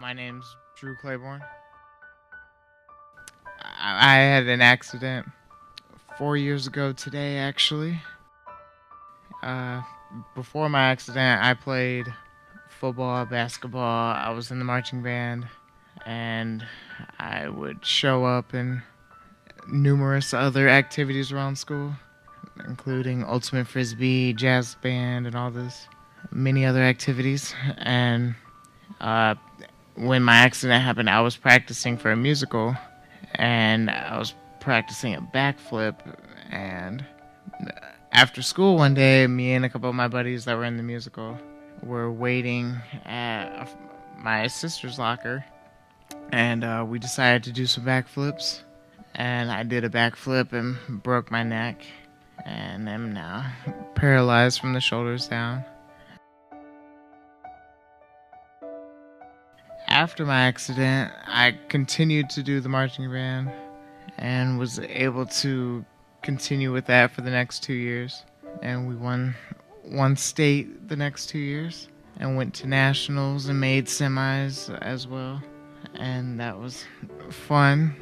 My name's Drew Clayborn. I had an accident 4 years ago today, actually. Uh, Before my accident, I played football, basketball. I was in the marching band, and I would show up in numerous other activities around school, including ultimate frisbee, jazz band, and all this, many other activities. And uh, when my accident happened, I was practicing for a musical, and I was practicing a backflip. And after school one day, me and a couple of my buddies that were in the musical were waiting at my sister's locker, and we decided to do some backflips. And I did a backflip and broke my neck, and am now paralyzed from the shoulders down. After my accident, I continued to do the marching band and was able to continue with that for the next 2 years. And we won one state the next 2 years and went to nationals and made semis as well. And that was fun.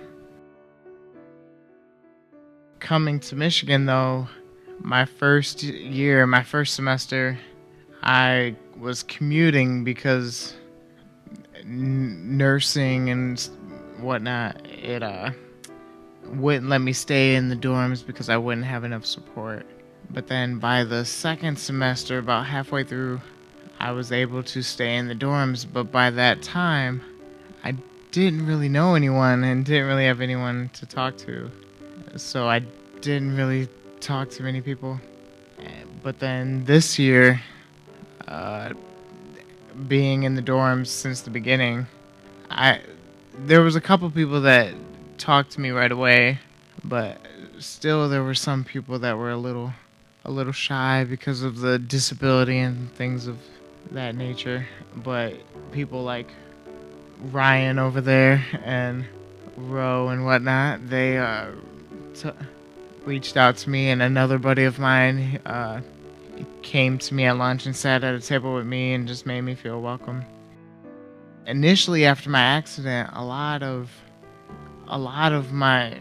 Coming to Michigan, though, my first semester, I was commuting because nursing and whatnot, it wouldn't let me stay in the dorms because I wouldn't have enough support. But then by the second semester, about halfway through, I was able to stay in the dorms. But by that time, I didn't really know anyone and didn't really have anyone to talk to. So I didn't really talk to many people. But then this year, being in the dorms since the beginning, there was a couple people that talked to me right away, but still there were some people that were a little shy because of the disability and things of that nature. But people like Ryan over there and Ro and whatnot, they reached out to me, and another buddy of mine came to me at lunch and sat at a table with me and just made me feel welcome. Initially, after my accident, a lot of my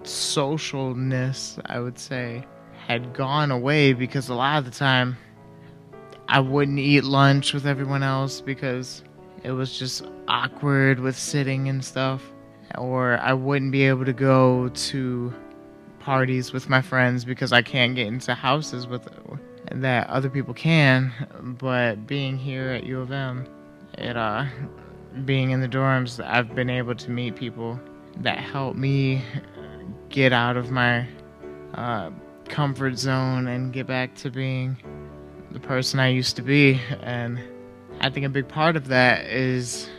socialness, I would say, had gone away because a lot of the time I wouldn't eat lunch with everyone else because it was just awkward with sitting and stuff, or I wouldn't be able to go to parties with my friends because I can't get into houses with that other people can. But being here at U of M, being in the dorms, I've been able to meet people that help me get out of my comfort zone and get back to being the person I used to be. And I think a big part of that is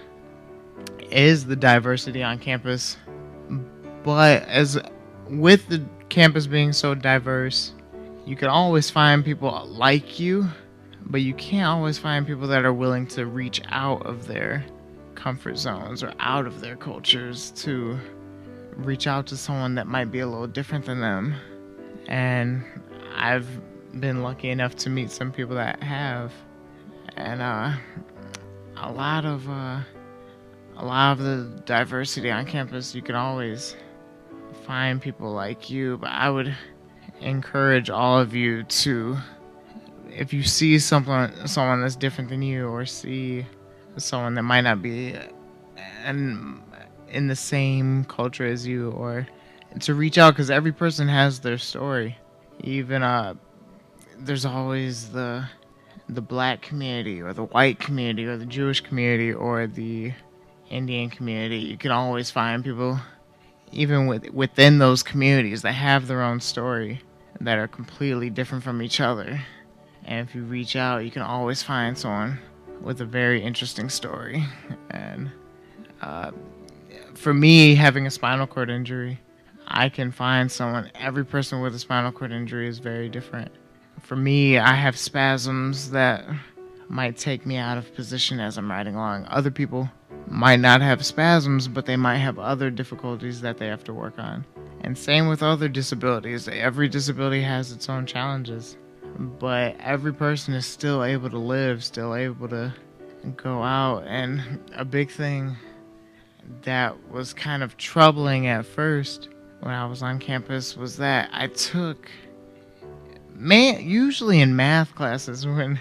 the diversity on campus. But as with the campus being so diverse, you can always find people like you, but you can't always find people that are willing to reach out of their comfort zones or out of their cultures to reach out to someone that might be a little different than them. And I've been lucky enough to meet some people that have, and a lot of the diversity on campus, you can always find people like you. But I would encourage all of you to, if you see someone that's different than you, or see someone that might not be in the same culture as you, or to reach out, because every person has their story. Even there's always the black community, or the white community, or the Jewish community, or the Indian community. You can always find people, even within those communities, that have their own story, that are completely different from each other. And if you reach out, you can always find someone with a very interesting story. And for me, having a spinal cord injury, I can find someone. Every person with a spinal cord injury is very different. For me, I have spasms that might take me out of position as I'm riding along. Other people might not have spasms, but they might have other difficulties that they have to work on. And same with other disabilities. Every disability has its own challenges, but every person is still able to live, still able to go out. And a big thing that was kind of troubling at first when I was on campus was that I took, usually in math classes, when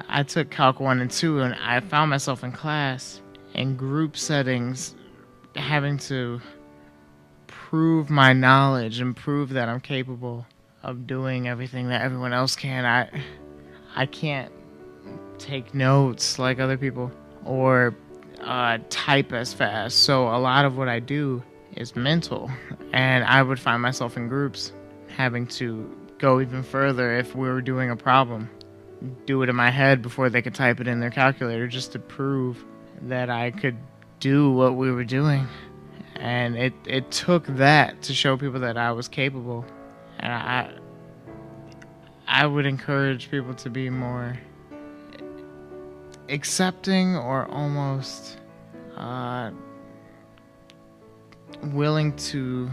I took Calc 1 and 2, and I found myself in class in group settings having to prove my knowledge and prove that I'm capable of doing everything that everyone else can. I can't take notes like other people or type as fast. So a lot of what I do is mental, and I would find myself in groups having to go even further if we were doing a problem. Do it in my head before they could type it in their calculator just to prove that I could do what we were doing. And it took that to show people that I was capable. And I would encourage people to be more accepting or almost willing to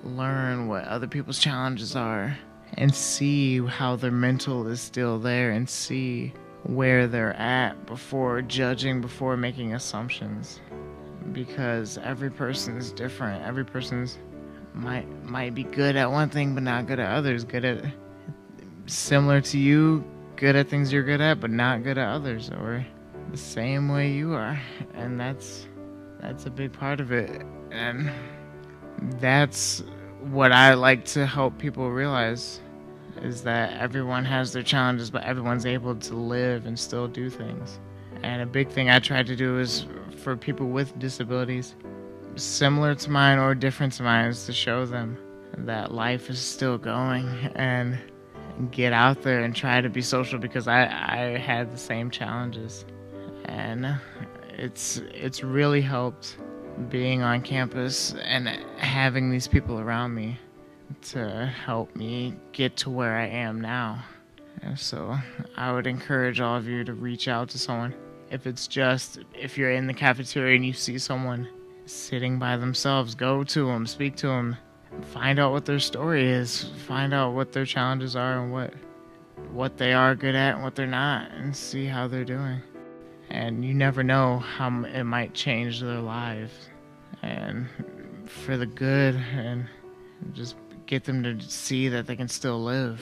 learn what other people's challenges are and see how their mental is still there and see where they're at before judging, before making assumptions. Because every person is different. Every person's might be good at one thing but not good at others. Good at, similar to you, good at things you're good at but not good at others, or the same way you are. And that's a big part of it. And that's what I like to help people realize, is that everyone has their challenges, but everyone's able to live and still do things. And a big thing I try to do is for people with disabilities similar to mine or different to mine is to show them that life is still going and get out there and try to be social, because I had the same challenges. And it's really helped being on campus and having these people around me to help me get to where I am now. And so I would encourage all of you to reach out to someone. If you're in the cafeteria and you see someone sitting by themselves, go to them, speak to them, find out what their story is, find out what their challenges are and what they are good at and what they're not, and see how they're doing. And you never know how it might change their lives, and for the good, and just get them to see that they can still live.